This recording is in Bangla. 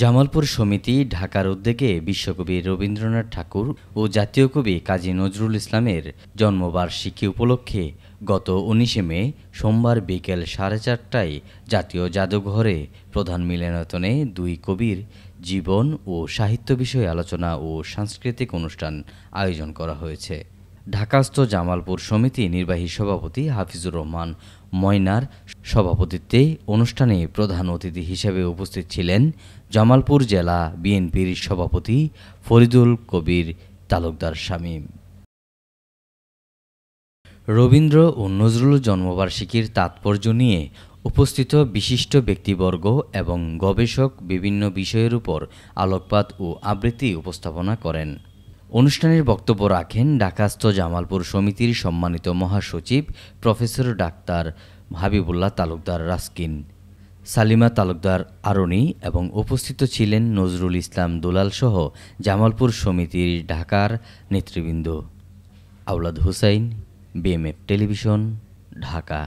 জামালপুর সমিতি ঢাকার উদ্যোগে বিশ্বকবি রবীন্দ্রনাথ ঠাকুর ও জাতীয় কবি কাজী নজরুল ইসলামের জন্মবার্ষিকী উপলক্ষে গত ১৯ মে সোমবার বিকেল ৪:৩০টায় জাতীয় জাদুঘরে প্রধান মিলনায়তনে দুই কবির জীবন ও সাহিত্য বিষয়ে আলোচনা ও সাংস্কৃতিক অনুষ্ঠান আয়োজন করা হয়েছে। ঢাকাস্থ জামালপুর সমিতি নির্বাহী সভাপতি হাফিজুর রহমান ময়নার সভাপতিত্বে অনুষ্ঠানে প্রধান অতিথি হিসেবে উপস্থিত ছিলেন জামালপুর জেলা বিএনপির সভাপতি ফরিদুল কবির তালুকদার শামীম। রবীন্দ্র ও নজরুল জন্মবার্ষিকীর তাৎপর্য নিয়ে উপস্থিত বিশিষ্ট ব্যক্তিবর্গ এবং গবেষক বিভিন্ন বিষয়ের উপর আলোকপাত ও আবৃত্তি উপস্থাপনা করেন। অনুষ্ঠানের বক্তব্য রাখেন ঢাকাস্থ জামালপুর সমিতির সম্মানিত মহাসচিব প্রফেসর ডাক্তার হাবিবুল্লাহ তালুকদার রাস্কিন, সালিমা তালুকদার আরণি এবং উপস্থিত ছিলেন নজরুল ইসলাম দুলাল সহ জামালপুর সমিতির ঢাকার নেতৃবৃন্দ। আওলাদ হুসাইন, বিএমএফ টেলিভিশন, ঢাকা।